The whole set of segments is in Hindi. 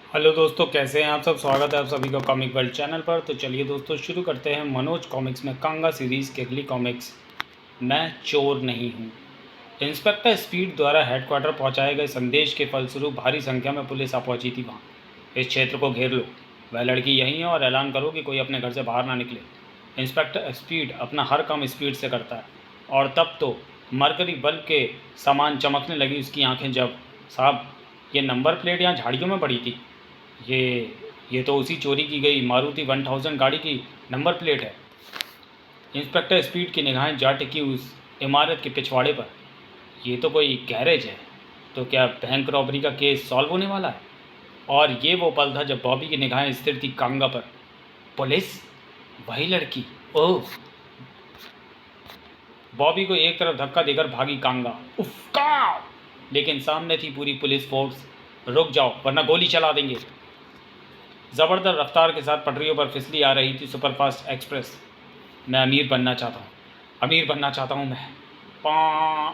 हेलो दोस्तों, कैसे हैं आप सब। स्वागत है आप सभी का कॉमिक वर्ल्ड चैनल पर। तो चलिए दोस्तों, शुरू करते हैं मनोज कॉमिक्स में कांगा सीरीज़ की अगली कॉमिक्स, मैं चोर नहीं हूँ। इंस्पेक्टर स्पीड द्वारा हेडक्वार्टर पहुंचाए गए संदेश के फलस्वरूप भारी संख्या में पुलिस आ पहुंची थी वहाँ। इस क्षेत्र को घेर लो, वह लड़की यहीं है और ऐलान करो कि कोई अपने घर से बाहर ना निकले। इंस्पेक्टर स्पीड अपना हर काम स्पीड से करता है, और तब तो मरकरी बल्ब के समान चमकने लगी उसकी आंखें जब, साहब, ये नंबर प्लेट यहाँ झाड़ियों में पड़ी थी। ये तो उसी चोरी की गई मारुति 1000 गाड़ी की नंबर प्लेट है। इंस्पेक्टर स्पीड की निगाहें जा टिकी उस इमारत के पिछवाड़े पर। ये तो कोई गैरेज है, तो क्या बैंक रॉबरी का केस सॉल्व होने वाला है। और ये वो पल था जब बॉबी की निगाहें स्थिर थी कांगा पर। पुलिस, वही लड़की। ओह! बॉबी को एक तरफ धक्का देकर भागी कांगा। उफ का! लेकिन सामने थी पूरी पुलिस फोर्स। रुक जाओ वरना गोली चला देंगे। ज़बरदस्त रफ्तार के साथ पटरियों पर फिसली आ रही थी सुपरफास्ट एक्सप्रेस। मैं अमीर बनना चाहता हूँ, अमीर बनना चाहता हूँ मैं। पा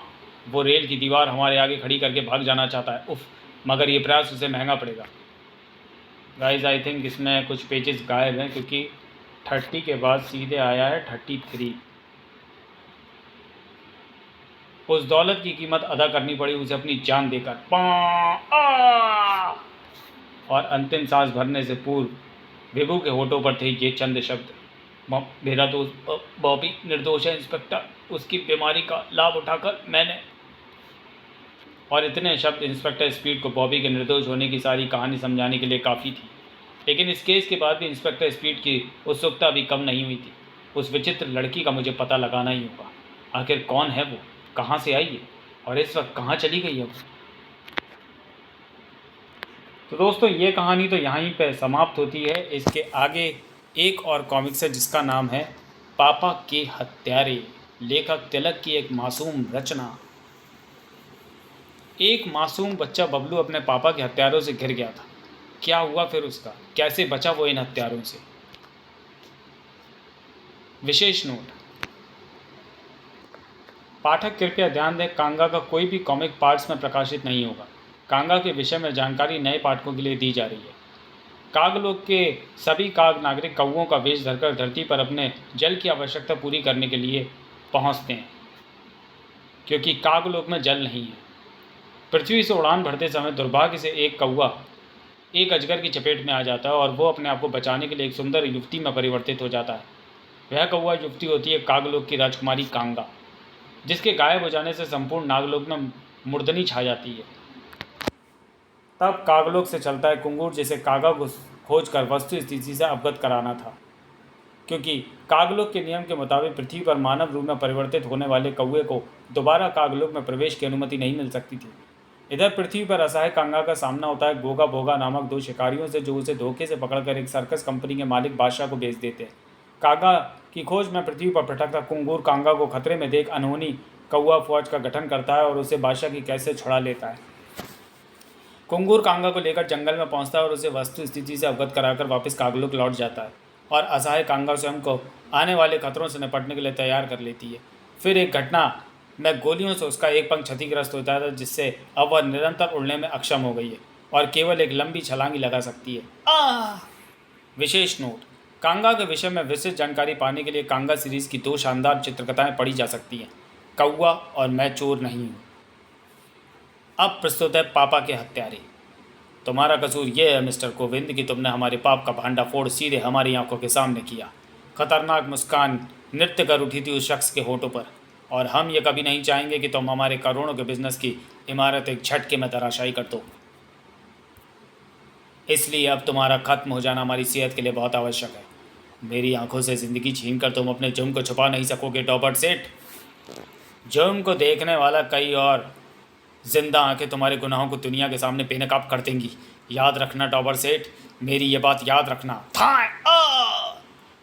वो रेल की दीवार हमारे आगे खड़ी करके भाग जाना चाहता है। उफ! मगर ये प्रयास उसे महंगा पड़ेगा। गाइस, आई थिंक इसमें कुछ पेजेस गायब हैं, क्योंकि 30 के बाद सीधे आया है 33। उस दौलत की कीमत अदा करनी पड़ी उसे अपनी जान देकर। पा आ और अंतिम सांस भरने से पूर्व विभू के होठों पर थे ये चंद शब्द। मेरा दोस्त बॉबी निर्दोष है इंस्पेक्टर, उसकी बीमारी का लाभ उठाकर मैंने। और इतने शब्द इंस्पेक्टर स्पीड को बॉबी के निर्दोष होने की सारी कहानी समझाने के लिए काफ़ी थी। लेकिन इस केस के बाद भी इंस्पेक्टर स्पीड की उत्सुकता अभी कम नहीं हुई थी। उस विचित्र लड़की का मुझे पता लगाना ही होगा। आखिर कौन है वो, कहाँ से आई है, और इस वक्त कहाँ चली गई है वो। तो दोस्तों, ये कहानी तो यहीं पे समाप्त होती है। इसके आगे एक और कॉमिक्स है जिसका नाम है पापा के हत्यारे। लेखक तिलक की एक मासूम रचना। एक मासूम बच्चा बबलू अपने पापा के हत्यारों से घिर गया था। क्या हुआ फिर उसका, कैसे बचा वो इन हत्यारों से। विशेष नोट: पाठक कृपया ध्यान दें, कांगा का कोई भी कॉमिक पार्ट्स में प्रकाशित नहीं होगा। कांगा के विषय में जानकारी नए पाठकों के लिए दी जा रही है। कागलोक के सभी काग नागरिक कौओं का वेश धरकर धरती पर अपने जल की आवश्यकता पूरी करने के लिए पहुंचते हैं, क्योंकि कागलोक में जल नहीं है। पृथ्वी से उड़ान भरते समय दुर्भाग्य से एक कौआ एक अजगर की चपेट में आ जाता है और वो अपने आप को बचाने के लिए एक सुंदर युवती में परिवर्तित हो जाता है। वह कौआ युवती होती है कागलोक की राजकुमारी कांगा, जिसके गायब हो जाने से संपूर्ण नागलोक में मुर्दनी छा जाती है। तब कागलोक से चलता है कुंगूर, जिसे कागा को खोज कर वस्तु स्थिति से अवगत कराना था, क्योंकि कागलोक के नियम के मुताबिक पृथ्वी पर मानव रूप में परिवर्तित होने वाले कौए को दोबारा कागलोक में प्रवेश की अनुमति नहीं मिल सकती थी। इधर पृथ्वी पर असहाय कांगा का सामना होता है गोगा भोगा नामक दो शिकारियों से, जो उसे धोखे से पकड़कर एक सर्कस कंपनी के मालिक बादशाह को बेच देते हैं। कांगा की खोज में पृथ्वी पर भटकता कुंगूर कांगा को खतरे में देख अनहोनी कौआ फौज का गठन करता है और उसे बादशाह की कैद से छुड़ा लेता है। कुंगूर कांगा को लेकर जंगल में पहुंचता है और उसे वस्तु स्थिति से अवगत कराकर वापस कागलोक लौट जाता है, और असहाय कांगा स्वयं को आने वाले खतरों से निपटने के लिए तैयार कर लेती है। फिर एक घटना में गोलियों से उसका एक पंख क्षतिग्रस्त होता है, जिससे अब वह निरंतर उड़ने में अक्षम हो गई है और केवल एक लंबी छलांग लगा सकती है। विशेष नोट: कांगा के विषय में विस्तृत जानकारी पाने के लिए कांगा सीरीज़ की 2 शानदार चित्रकथाएं पढ़ी जा सकती हैं, कौआ और मैं चोर नहीं हूँ। अब प्रस्तुत है पापा के हत्यारे। तुम्हारा कसूर यह है मिस्टर गोविंद कि तुमने हमारे पाप का भांडाफोड़ सीधे हमारी आंखों के सामने किया। खतरनाक मुस्कान नृत्य कर उठी थी उस शख्स के होठों पर, और हम ये कभी नहीं चाहेंगे कि तुम हमारे करोड़ों के बिजनेस की इमारत एक झटके में तराशाई कर दो। इसलिए अब तुम्हारा खत्म हो जाना हमारी सेहत के लिए बहुत आवश्यक है। मेरी आंखों से ज़िंदगी छीन कर तुम अपने जुर्म को छुपा नहीं सकोगे डॉबर्ट सेठ। जुर्म को देखने वाला कई और जिंदा आंखें तुम्हारे गुनाहों को दुनिया के सामने बेनकाब कर देंगी। याद रखना डॉबर सेठ, मेरी ये बात याद रखना।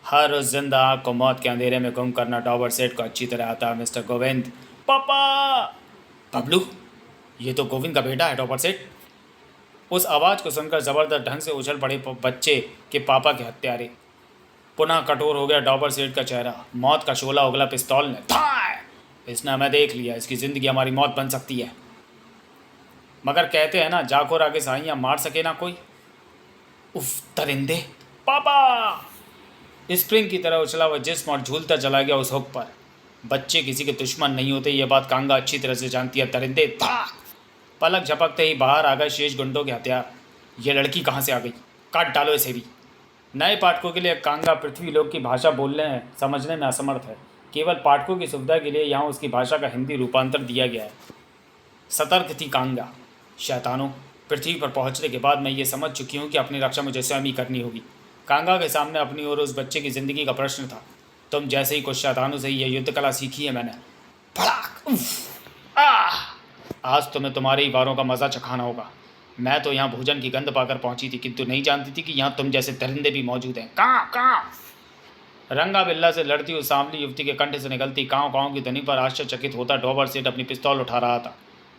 हर उस जिंदा आंख को मौत के अंधेरे में गुम करना डॉबर सेठ को अच्छी तरह आता है मिस्टर गोविंद। पापा! बबलू, ये तो गोविंद का बेटा है डॉबर सेठ। उस आवाज़ को सुनकर ज़बरदस्त ढंग से उछल पड़े बच्चे के पापा के हत्यारे। पुनः कठोर हो गया डॉबर सेठ का चेहरा। मौत का शोला उगला पिस्तौल ने। इसने हमें देख लिया, इसकी ज़िंदगी हमारी मौत बन सकती है। मगर कहते हैं ना, जाखोर आगे साइयाँ मार सके ना कोई। उफ, दरिंदे! पापा! स्प्रिंग की तरह उछला वह जिस्म और झूलता चला गया उस हुक पर। बच्चे किसी के दुश्मन नहीं होते, यह बात कांगा अच्छी तरह से जानती है। दरिंदे! था! पलक झपकते ही बाहर आ गए शेष गुंडों के हथियार। ये लड़की कहाँ से आ गई? काट डालो इसे भी। नए पाठकों के लिए कांगा पृथ्वी लोक की भाषा बोलने समझने में असमर्थ है। केवल पाठकों की सुविधा के लिए यहाँ उसकी भाषा का हिंदी रूपांतर दिया गया है। सतर्क थी कांगा। शैतानों, पृथ्वी पर पहुंचने के बाद मैं ये समझ चुकी हूँ कि अपनी रक्षा मुझे स्वयं ही करनी होगी। कांगा के सामने अपनी और उस बच्चे की ज़िंदगी का प्रश्न था। तुम जैसे ही कुछ शैतानों से यह युद्ध कला सीखी है मैंने। फड़ाक! उफ! आह! आज तुम्हें तुम्हारे ही वारों का मज़ा चखाना होगा। मैं तो यहाँ भोजन की गंध पाकर पहुंची थी, किंतु नहीं जानती थी कि यहाँ तुम जैसे दरिंदे भी मौजूद हैं। कहाँ कहाँ? रंगा बिल्ला से लड़ती हुई सांवली युवती के कंठ से निकलती काँव काँव की ध्वनि पर आश्चर्यचकित होता डॉबर सेठ अपनी पिस्तौल उठा रहा था।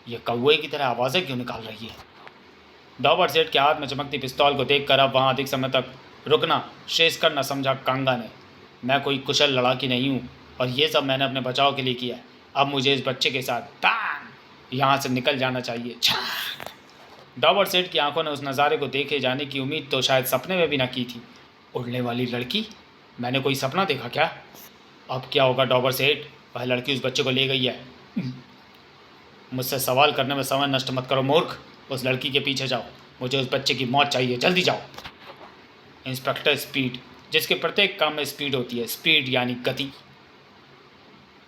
यह कौवे की तरह आवाज़ें क्यों निकाल रही है? डॉबर सेठ के हाथ में चमकती पिस्तौल को देखकर अब वहाँ अधिक समय तक रुकना श्रेयस्कर न समझा कांगा ने। मैं कोई कुशल लड़ाकी नहीं हूँ और ये सब मैंने अपने बचाव के लिए किया है। अब मुझे इस बच्चे के साथ टांग यहाँ से निकल जाना चाहिए। डॉबर सेठ की आंखों ने उस नज़ारे को देखे जाने की उम्मीद तो शायद सपने में भी न की थी। उड़ने वाली लड़की? मैंने कोई सपना देखा क्या? अब क्या होगा डॉबर सेठ? वह लड़की उस बच्चे को ले गई है। मुझसे सवाल करने में समय नष्ट मत करो मूर्ख। उस लड़की के पीछे जाओ। मुझे उस बच्चे की मौत चाहिए। जल्दी जाओ। इंस्पेक्टर स्पीड, जिसके प्रत्येक काम में स्पीड होती है। स्पीड यानी गति।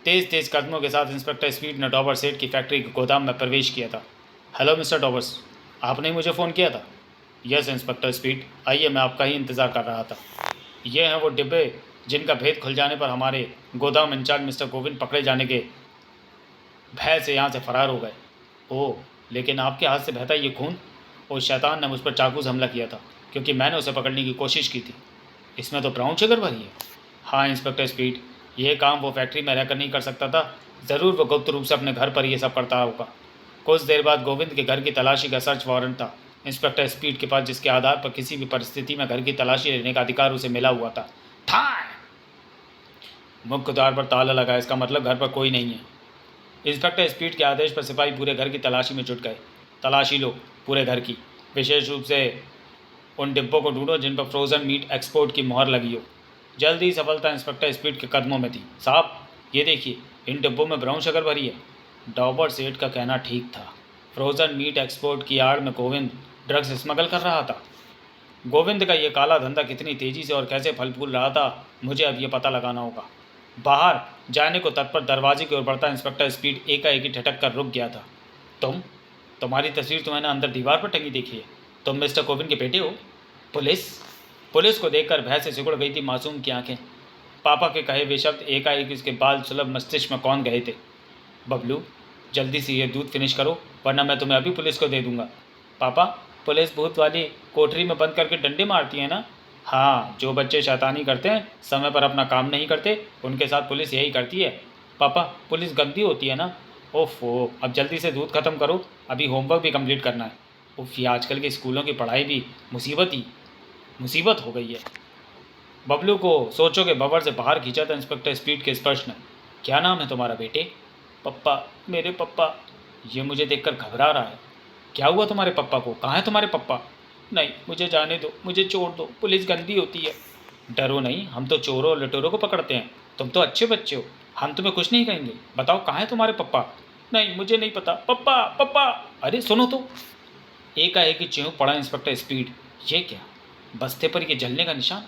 तेज़ तेज़ कदमों के साथ इंस्पेक्टर स्पीड ने डॉबर सेठ की फैक्ट्री के गोदाम में प्रवेश किया था। हेलो मिस्टर डॉबर्स, आपने ही मुझे फ़ोन किया था? यस इंस्पेक्टर स्पीड, आइए, मैं आपका ही इंतज़ार कर रहा था। ये हैं वो डिब्बे जिनका भेद खुल जाने पर हमारे गोदाम इंचार्ज मिस्टर गोविंद पकड़े जाने के भय से यहाँ से फरार हो गए। ओह, लेकिन आपके हाथ से बहता ये खून? उस शैतान ने मुझ पर चाकू से हमला किया था क्योंकि मैंने उसे पकड़ने की कोशिश की थी। इसमें तो ब्राउन शुगर भरी है। हाँ इंस्पेक्टर स्पीड, यह काम वो फैक्ट्री में रहकर नहीं कर सकता था। ज़रूर वो गुप्त रूप से अपने घर पर यह सब करता होगा। कुछ देर बाद गोविंद के घर की तलाशी का सर्च वारंट था इंस्पेक्टर स्पीड के पास, जिसके आधार पर किसी भी परिस्थिति में घर की तलाशी लेने का अधिकार उसे मिला हुआ था। मुख्य द्वार पर ताला लगा, इसका मतलब घर पर कोई नहीं है। इंस्पेक्टर स्पीड के आदेश पर सिपाही पूरे घर की तलाशी में जुट गए। तलाशी लो पूरे घर की, विशेष रूप से उन डिब्बों को ढूंढो जिन पर फ्रोज़न मीट एक्सपोर्ट की मोहर लगी हो। जल्दी ही सफलता इंस्पेक्टर स्पीड के कदमों में थी। साहब ये देखिए, इन डिब्बों में ब्राउन शुगर भरी है। डॉबर सेठ का कहना ठीक था। फ्रोज़न मीट एक्सपोर्ट की आड़ में गोविंद ड्रग्स स्मगल कर रहा था। गोविंद का ये काला धंधा कितनी तेज़ी से और कैसे फल फूल रहा था, मुझे अब ये पता लगाना होगा। बाहर जाने को तत्पर दरवाजे की ओर बढ़ता इंस्पेक्टर स्पीड एकाएक ठटक कर रुक गया था। तुम्हारी तस्वीर तो मैंने अंदर दीवार पर टंगी देखी है। तुम मिस्टर गोविंद के बेटे हो? पुलिस को देखकर भय से सिकुड़ गई थी मासूम की आंखें। पापा के कहे वे शब्द एकाएक उसके बाल सुलभ मस्तिष्क में कौन गए थे। बबलू, जल्दी से ये दूध फिनिश करो वरना मैं तुम्हें अभी पुलिस को दे दूंगा। पापा, पुलिस भूत वाली कोठरी में बंद करके डंडे मारती है ना? हाँ, जो बच्चे शैतानी करते हैं, समय पर अपना काम नहीं करते, उनके साथ पुलिस यही करती है। पापा, पुलिस गंदी होती है ना? ओफो, अब जल्दी से दूध ख़त्म करो, अभी होमवर्क भी कंप्लीट करना है। उफ, ये आजकल के स्कूलों की पढ़ाई भी मुसीबत हो गई है। बबलू को सोचो के बबर से बाहर खींचा था इंस्पेक्टर स्पीड के स्पर्श ने। क्या नाम है तुम्हारा बेटे? पप्पा, मेरे पप्पा। ये मुझे देखकर घबरा रहा है। क्या हुआ तुम्हारे पप्पा को? कहाँ है तुम्हारे पप्पा? नहीं, मुझे जाने दो, मुझे छोड़ दो, पुलिस गंदी होती है। डरो नहीं, हम तो चोरों और लुटेरों को पकड़ते हैं। तुम तो अच्छे बच्चे हो, हम तुम्हें कुछ नहीं कहेंगे। बताओ कहाँ है तुम्हारे पप्पा? नहीं, मुझे नहीं पता। पप्पा पप्पा। अरे सुनो तो। एकाएक ही चेहू पड़ा इंस्पेक्टर स्पीड। ये क्या? बस्ते पर ये जलने का निशान,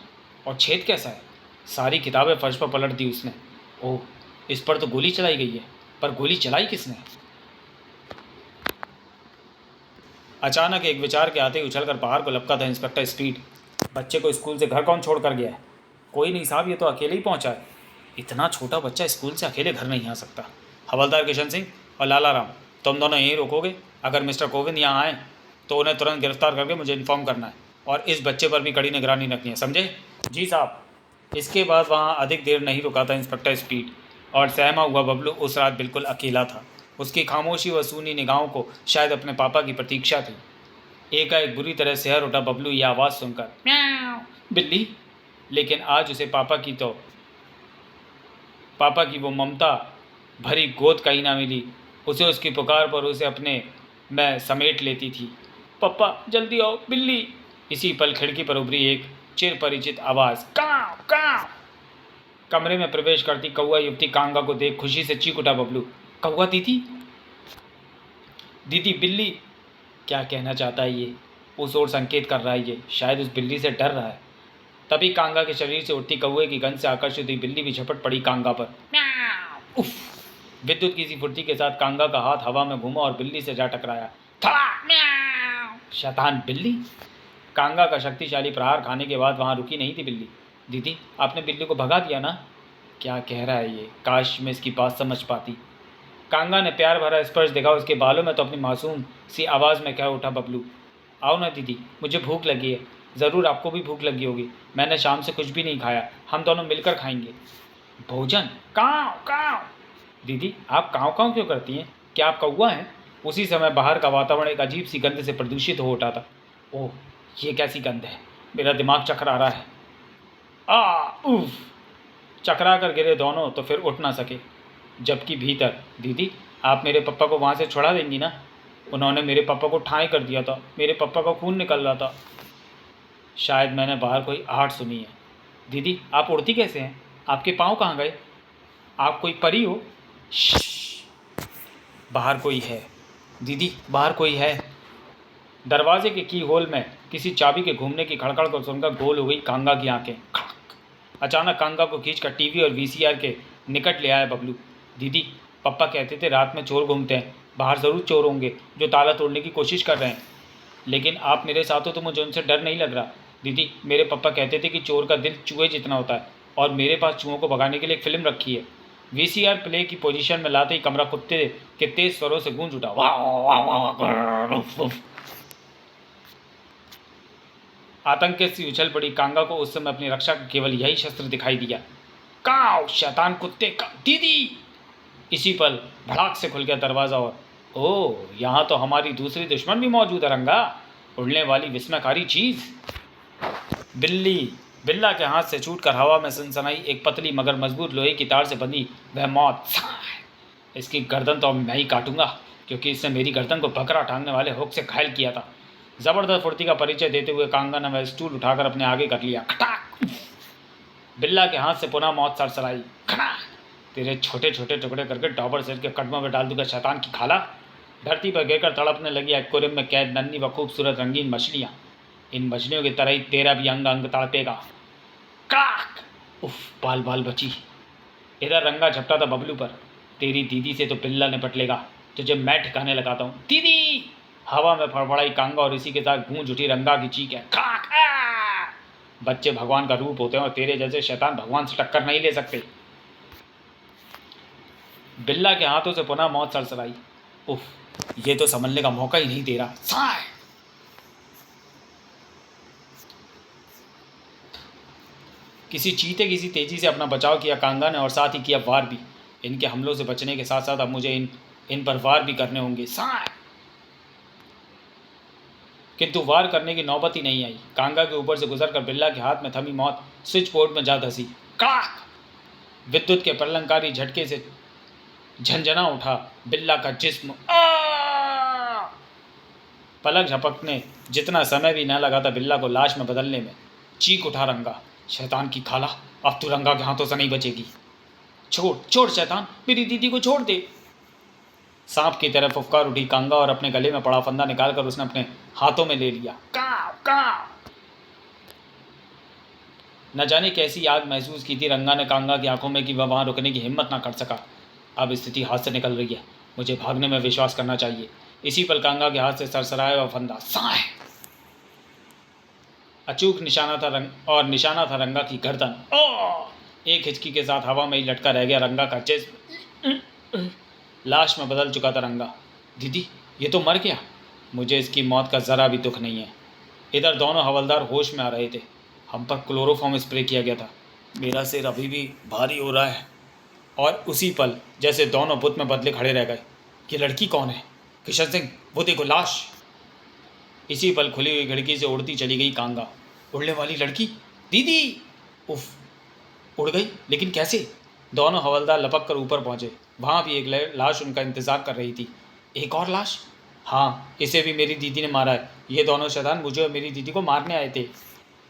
और छेद कैसा है? सारी किताबें फर्श पर पलट दी उसने। ओह, इस पर तो गोली चलाई गई है, पर गोली चलाई किसने? अचानक एक विचार के आते ही उछलकर बाहर को लपका था इंस्पेक्टर स्पीड। बच्चे को स्कूल से घर कौन छोड़ कर गया है? कोई नहीं साहब, ये तो अकेले ही पहुंचा है। इतना छोटा बच्चा स्कूल से अकेले घर नहीं आ सकता। हवलदार किशन सिंह और लाला राम, तुम दोनों यहीं रोकोगे। अगर मिस्टर गोविंद यहाँ आए तो उन्हें तुरंत गिरफ्तार करके मुझे इन्फॉर्म करना है, और इस बच्चे पर भी कड़ी निगरानी रखनी है, समझे? जी साहब। इसके बाद वहाँ अधिक देर नहीं रुका था इंस्पेक्टर स्पीड, और सहमा हुआ बबलू उस रात बिल्कुल अकेला था। उसकी खामोशी व सूनी निगाहों को शायद अपने पापा की प्रतीक्षा थी। एकाएक बुरी तरह सिहर उठा बबलू ये आवाज़ सुनकर, म्याऊं, बिल्ली। लेकिन आज उसे पापा की वो ममता भरी गोद कहीं ना मिली। उसे उसकी पुकार पर उसे अपने में समेट लेती थी। पप्पा जल्दी आओ, बिल्ली। इसी पल खिड़की पर उभरी एक चिर परिचित आवाज़, काव काव। कमरे में प्रवेश करती कौआ युवती कांगा को देख खुशी से चीख उठा बबलू। कौआ दीदी, दीदी बिल्ली। क्या कहना चाहता है ये? उस ओर संकेत कर रहा है ये, शायद उस बिल्ली से डर रहा है। तभी कांगा के शरीर से उठती कौए की गंध से आकर्षित हुई बिल्ली भी झपट पड़ी कांगा पर। उफ! विद्युत की सी फुर्ती के साथ कांगा का हाथ हवा में घूमा और बिल्ली से जा टकराया। शैतान बिल्ली! कांगा का शक्तिशाली प्रहार खाने के बाद वहां रुकी नहीं थी बिल्ली। दीदी, आपने बिल्ली को भगा दिया ना? क्या कह रहा है ये? काश मैं इसकी बात समझ पाती। कांगा ने प्यार भरा स्पर्श देखा उसके बालों में तो अपनी मासूम सी आवाज़ में कह उठा बबलू, आओ ना दीदी, मुझे भूख लगी है। ज़रूर आपको भी भूख लगी होगी। मैंने शाम से कुछ भी नहीं खाया, हम दोनों मिलकर खाएंगे। भोजन? काँव काँव। दीदी, आप काँव काँव क्यों करती हैं? क्या आप कौवा हैं? उसी समय बाहर का वातावरण एक अजीब सी गंध से प्रदूषित हो उठा था। ओह, ये कैसी गंध है? मेरा दिमाग चकरा रहा है। उफ! चकरा कर गिरे दोनों तो फिर उठ ना सके। जबकि भीतर, दीदी, आप मेरे पप्पा को वहाँ से छुड़ा देंगी ना? उन्होंने मेरे पापा को ठाई कर दिया था, मेरे पापा का खून निकल रहा था। शायद मैंने बाहर कोई आहट सुनी है। दीदी, आप उड़ती कैसे हैं? आपके पाँव कहाँ गए? आप कोई परी हो? बाहर कोई है दीदी, बाहर कोई है। दरवाजे के की होल में किसी चाबी के घूमने की खड़खड़ को सुनकर गोल हो गई कांगा की आंखें। अचानक कांगा को खींचकर टीवी और वीसीआर के निकट ले आया बबलू। दीदी, पापा कहते थे रात में चोर घूमते हैं, बाहर ज़रूर चोर होंगे जो ताला तोड़ने की कोशिश कर रहे हैं। लेकिन आप मेरे साथ हो तो मुझे उनसे डर नहीं लग रहा। दीदी, मेरे पापा कहते थे कि चोर का दिल चूहे जितना होता है और मेरे पास चूहों को भगाने के लिए एक फिल्म रखी है। वीसीआर प्ले की पोजीशन में लाते ही कमरा कुत्ते के तेज स्वरों से गूंज उठा। वाह वाह वाह! आतंक से उछल पड़ी कांगा को उस समय अपनी रक्षा का केवल यही शस्त्र दिखाई दिया। काव! शैतान कुत्ते का! दीदी! इसी पल भड़ाक से खुल गया दरवाज़ा और ओह, यहाँ तो हमारी दूसरी दुश्मन भी मौजूद है रंगा, उड़ने वाली विस्मयकारी चीज़। बिल्ला के हाथ से छूटकर हवा में सनसनाई एक पतली मगर मजबूत लोहे की तार से बंधी वह मौत। इसकी गर्दन तो मैं ही काटूंगा, क्योंकि इसने मेरी गर्दन को बकरा टांगने वाले हुक से घायल किया था। जबरदस्त फुर्ती का परिचय देते हुए कांगा ने वह स्टूल उठाकर अपने आगे कर लिया। खटाक! बिल्ला के हाथ से पुनः मौत सरसराई। खटाक! तेरे छोटे छोटे टुकड़े करके टॉपर सेट के कदमों में डाल दूंगा शैतान की खाला। धरती पर गिरकर तड़पने लगी एक्वेरियम में कैद नन्ही व खूबसूरत रंगीन मछलियाँ। इन मछलियों की तरह ही तेरा भी अंग अंग तड़पेगा। काक! उफ! बाल बाल बची। इधर रंगा झपटा था बबलू पर। तेरी दीदी से तो बिल्ला निपट लेगा, तुझे मैं ठिकाने लगाता हूँ। दीदी! हवा में फड़फड़ाई कांगा और इसी के साथ गूंज उठी रंगा की चीख है। काक! बच्चे भगवान का रूप होते हैं और तेरे जैसे शैतान भगवान से टक्कर नहीं ले सकते। बिल्ला के हाथों से पुनः मौत सरसराई। उफ! ये तो संभलने का मौका ही नहीं दे रहा। साय! किसी चीते की सी तेजी से अपना बचाव किया कांगा ने और साथ ही किया वार भी। इनके हमलों से बचने के साथ साथ अब मुझे इन पर वार भी करने होंगे। साय! किंतु वार करने की नौबत ही नहीं आई। कांगा के ऊपर से गुजरकर बिल्ला के हाथ में थमी मौत स्विच बोर्ड में जा धसी। कड़ाक! विद्युत के प्रलंकारी झटके से झंझना उठा बिल्ला का जिस्म। पलक झपकने जितना समय भी न लगा था बिल्ला को लाश में बदलने में। चीख उठा रंगा, शैतान की खाला, अब तू रंगा के हाथों से नहीं बचेगी। छोड़ छोड़ शैतान, मेरी दीदी को छोड़ दे। सांप की तरह फुफकार उठी कांगा और अपने गले में पड़ा फंदा निकालकर उसने अपने हाथों में ले लिया। काव काव! न जाने कैसी आग महसूस की थी रंगा ने कांगा की आंखों में कि वह वहां रुकने की हिम्मत ना कर सका। अब स्थिति हाथ से निकल रही है, मुझे भागने में विश्वास करना चाहिए। इसी पल कांगा के हाथ से सरसराया हुआ फंदा साय! अचूक निशाना था रंगा की गर्दन। एक हिचकी के साथ हवा में ही लटका रह गया रंगा का जिस्म। लाश में बदल चुका था रंगा। दीदी, ये तो मर गया। मुझे इसकी मौत का ज़रा भी दुख नहीं है। इधर दोनों हवलदार होश में आ रहे थे। हम पर क्लोरोफॉर्म स्प्रे किया गया था। मेरा सिर अभी भी भारी हो रहा है। और उसी पल जैसे दोनों बुत में बदले खड़े रह गए। ये लड़की कौन है? किशन सिंह, वो देखो लाश। इसी पल खुली हुई खिड़की से उड़ती चली गई कांगा। उड़ने वाली लड़की? दीदी! उफ! उड़ गई, लेकिन कैसे? दोनों हवलदार लपक कर ऊपर पहुंचे। वहाँ भी एक लाश उनका इंतजार कर रही थी। एक और लाश? हाँ, इसे भी मेरी दीदी ने मारा है। ये दोनों शैतान मुझे और मेरी दीदी को मारने आए थे।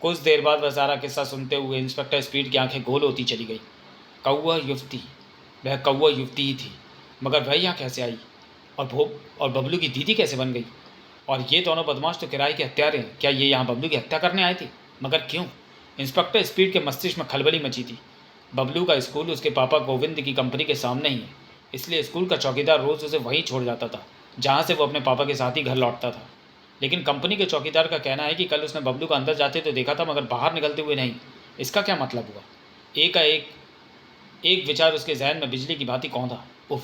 कुछ देर बाद वह सारा किस्सा सुनते हुए इंस्पेक्टर स्पीड की आंखें गोल होती चली गई। कौआ युवती, वह कौआ युवती ही थी, मगर वह यहाँ कैसे आई? और बबलू की दीदी कैसे बन गई? और ये दोनों बदमाश तो किराए के हत्यारे हैं। क्या ये यहाँ बबलू की हत्या करने आए थे? मगर क्यों? इंस्पेक्टर स्पीड के मस्तिष्क में खलबली मची थी। बबलू का स्कूल उसके पापा गोविंद की कंपनी के सामने ही है, इसलिए स्कूल का चौकीदार रोज़ उसे वहीं छोड़ जाता था जहाँ से वो अपने पापा के साथ ही घर लौटता था। लेकिन कंपनी के चौकीदार का कहना है कि कल उसने बबलू को अंदर जाते तो देखा था, मगर बाहर निकलते हुए नहीं। इसका क्या मतलब हुआ? एक विचार उसके जहन में बिजली की भांति कौंधा। उफ,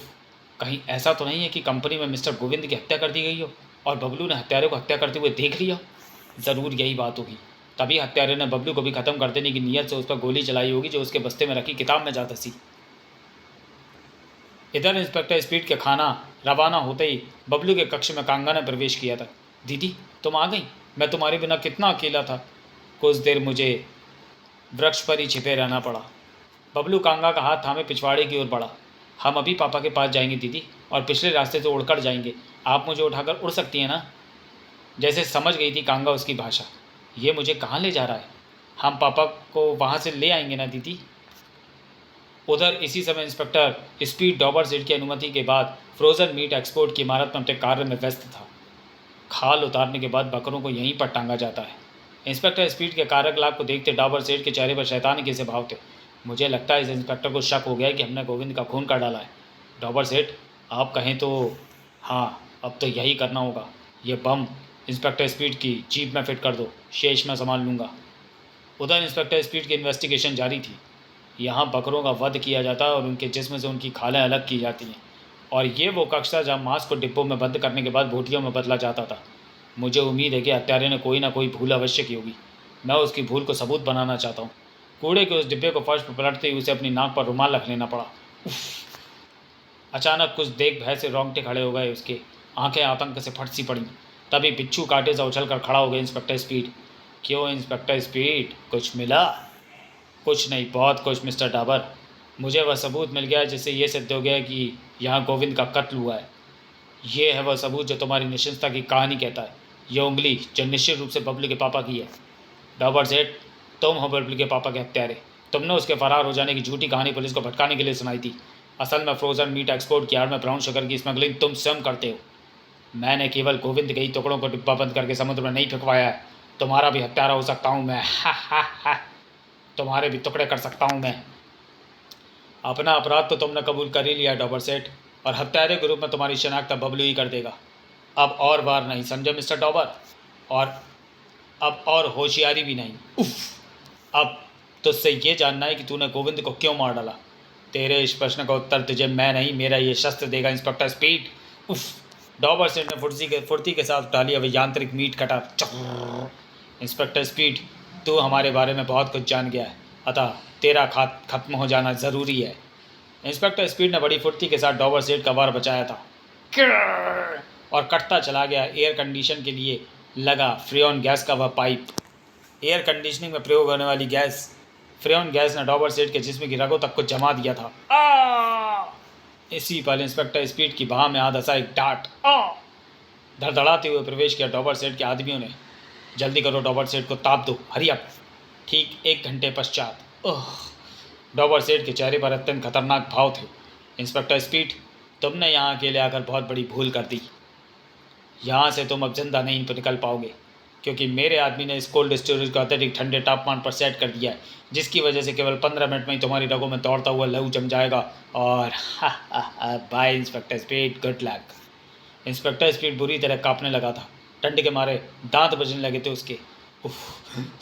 कहीं ऐसा तो नहीं है कि कंपनी में मिस्टर गोविंद की हत्या कर दी गई हो और बबलू ने हत्यारे को हत्या करते हुए देख लिया? ज़रूर यही बात होगी। तभी हत्यारे ने बबलू को भी ख़त्म कर देने की नीयत से उस पर गोली चलाई होगी, जो उसके बस्ते में रखी किताब में जा धंसी। इधर इंस्पेक्टर स्पीड के खाना रवाना होते ही बबलू के कक्ष में कांगा ने प्रवेश किया था। दीदी, तुम आ गई? मैं तुम्हारे बिना कितना अकेला था। कुछ देर मुझे वृक्ष पर ही छिपे रहना पड़ा। बबलू कांगा का हाथ थामे पिछवाड़े की ओर बढ़ा। हम अभी पापा के पास जाएंगे दीदी, और पिछले रास्ते से उड़कर जाएंगे। आप मुझे उठाकर उड़ सकती हैं ना? जैसे समझ गई थी कांगा उसकी भाषा। ये मुझे कहाँ ले जा रहा है? हम पापा को वहाँ से ले आएंगे ना दीदी? उधर इसी समय इंस्पेक्टर स्पीड डॉबर सेठ की अनुमति के बाद फ्रोज़न मीट एक्सपोर्ट की इमारत में अपने कार्य में व्यस्त था। खाल उतारने के बाद बकरों को यहीं पर टांगा जाता है। इंस्पेक्टर स्पीड के कार्यकलाप को देखते डॉबर सेठ के चेहरे पर शैतानी के से भाव थे। मुझे लगता है इस इंस्पेक्टर को शक हो गया है कि हमने गोविंद का खून कर डाला है। डॉबर सेठ, आप कहें तो हाँ, अब तो यही करना होगा। ये बम इंस्पेक्टर स्पीड की जीप में फिट कर दो, शेष मैं संभाल लूँगा। उधर इंस्पेक्टर स्पीड की इन्वेस्टिगेशन जारी थी। यहाँ बकरों का वध किया जाता है और उनके जिस्म से उनकी खालें अलग की जाती हैं, और ये वो कक्ष था जहाँ मांस को डिब्बों में बंद करने के बाद बोटियों में बदला जाता था। मुझे उम्मीद है कि हत्यारे ने कोई ना कोई भूल अवश्य की होगी। मैं उसकी भूल को सबूत बनाना चाहता हूँ। कूड़े के उस डिब्बे को फर्श पर पलटते ही उसे अपनी नाक पर रुमाल रख लेना पड़ा। अचानक कुछ देख भय से रोंगटे खड़े हो गए उसके, आंखें आतंक से फट सी पड़ी। तभी बिच्छू कांटे से उछल कर खड़ा हो गया इंस्पेक्टर स्पीड। क्यों इंस्पेक्टर स्पीड, कुछ मिला? कुछ नहीं, बहुत कुछ मिस्टर डाबर। मुझे वह सबूत मिल गया जिससे ये सिद्ध हो गया कि यहाँ गोविंद का कत्ल हुआ है। ये है वह सबूत जो तुम्हारी निश्चिंतता की कहानी कहता है। ये उंगली जो निश्चित रूप से बबलू के पापा की है। डॉबर सेठ, तुम हो बबलू के पापा के हत्यारे। तुमने उसके फरार हो जाने की झूठी कहानी पुलिस को भटकाने के लिए सुनाई थी। असल में फ्रोजन मीट एक्सपोर्ट की आड़ में ब्राउन शुगर की स्मगलिंग तुम स्वयं करते हो। मैंने केवल गोविंद के ही टुकड़ों को डिब्बा बंद करके समुद्र में नहीं फेंकवाया है। तुम्हारा भी हत्यारा हो सकता हूँ मैं। हा हा हा, तुम्हारे भी टुकड़े कर सकता हूँ मैं। अपना अपराध तो तुमने कबूल कर ही लिया डॉबर सेठ, और हत्यारे के रूप में तुम्हारी शनाख्त बबलू ही कर देगा। अब और बार नहीं, समझे मिस्टर डॉबर? और अब और होशियारी भी नहीं। उफ! अब तुझसे ये जानना है कि तूने गोविंद को क्यों मार डाला। तेरे इस प्रश्न का उत्तर तुझे मैं नहीं, मेरा ये शस्त्र देगा इंस्पेक्टर स्पीड। उफ! डॉबर सेठ ने फुर्ती के साथ डाली अब यांत्रिक मीट कटर। इंस्पेक्टर स्पीड, तू हमारे बारे में बहुत कुछ जान गया है, अतः तेरा खत्म हो जाना ज़रूरी है। इंस्पेक्टर स्पीड ने बड़ी फुर्ती के साथ डॉबर सेठ का वार बचाया था और कटता चला गया एयर कंडीशन के लिए लगा फ्रेयॉन गैस का वह पाइप। एयर कंडीशनिंग में प्रयोग होने वाली गैस फ्रेयॉन गैस ने डॉबर सेठ के जिस्म की रगों तक को जमा दिया था। इसी पल इंस्पेक्टर स्पीड की बाह में आ धंसा एक डांट। धड़धड़ाते हुए प्रवेश किया डॉबर सेठ के आदमियों ने। जल्दी करो, डॉबर सेठ को ताप दो, हरी अप। ठीक 1 घंटे पश्चात। डॉबर सेठ के चेहरे पर अत्यंत खतरनाक भाव थे। इंस्पेक्टर स्पीड, तुमने यहाँ अकेले आकर बहुत बड़ी भूल कर दी। यहाँ से तुम अब जिंदा नहीं निकल पाओगे, क्योंकि मेरे आदमी ने इस कोल्ड स्टोरेज को अत्यधिक ठंडे तापमान पर सेट कर दिया है, जिसकी वजह से केवल 15 मिनट में ही तुम्हारी रगों में दौड़ता हुआ लहू जम जाएगा। और bye inspector Speed, good luck. Inspector Speed बुरी तरह कांपने लगा था। ठंड के मारे दांत बजने लगे थे उसके। उफ,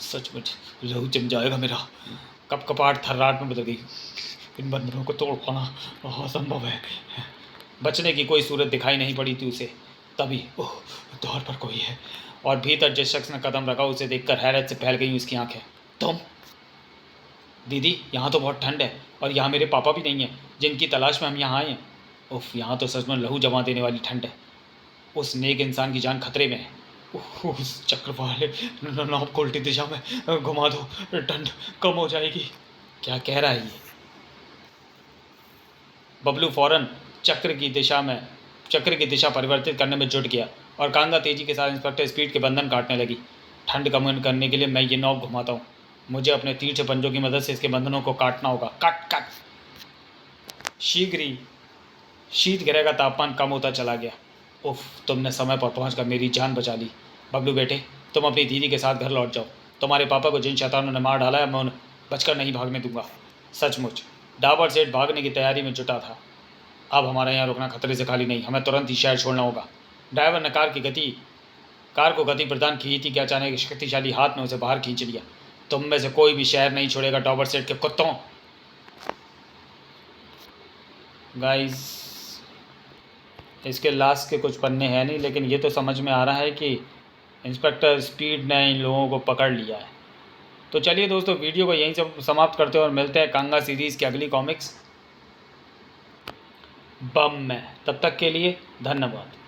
सचमुच लहू जम जाएगा मेरा। कपकपाहट थर्राट में बदल गई। इन बंदरों को तोड़ पाना असंभव है। बचने की कोई सूरत दिखाई नहीं पड़ी थी उसे। तभी द्वार पर कोई है, और भीतर जिस शख्स ने कदम रखा उसे देखकर हैरत से फैल गई उसकी आंखें। तुम? दीदी, यहाँ तो बहुत ठंड है, और यहाँ मेरे पापा भी नहीं हैं जिनकी तलाश में हम यहाँ आए हैं। उफ, यहाँ तो सच में लहू जमा देने वाली ठंड है। उस नेक इंसान की जान खतरे में है। उस चक्र वाले नाव को उल्टी दिशा में घुमा दो, ठंड कम हो जाएगी। क्या कह रहा है ये? बबलू फौरन चक्र की दिशा परिवर्तित करने में जुट गया और कांगा तेजी के साथ इंस्पेक्टर स्पीड के बंधन काटने लगी। ठंड कम करने के लिए मैं ये नॉब घुमाता हूँ। मुझे अपने तीर पंजों की मदद से इसके बंधनों को काटना होगा। Cut cut. शीघ्र ही शीतगृह का तापमान कम होता चला गया। उफ, तुमने समय पर पहुंचकर मेरी जान बचा ली। बबलू बेटे, तुम अपनी दीदी के साथ घर लौट जाओ। तुम्हारे पापा को जिन शैतानों ने मार डाला है, मैं उन्हें बचकर नहीं भागने दूंगा। सचमुच डाबर सेठ भागने की तैयारी में जुटा था। अब हमारा यहाँ रुकना खतरे से खाली नहीं, हमें तुरंत ही शहर छोड़ना होगा। ड्राइवर ने कार को गति प्रदान की थी कि अचानक एक शक्तिशाली हाथ ने उसे बाहर खींच लिया। तुम में से कोई भी शहर नहीं छोड़ेगा डाबर सेठ के कुत्तों। गाइस, इसके लास्ट के कुछ पन्ने हैं नहीं, लेकिन ये तो समझ में आ रहा है कि इंस्पेक्टर स्पीड ने इन लोगों को पकड़ लिया है। तो चलिए दोस्तों, वीडियो को यहीं से समाप्त करते हैं और मिलते हैं कांगा सीरीज़ की अगली कॉमिक्स बम में। तब तक के लिए धन्यवाद।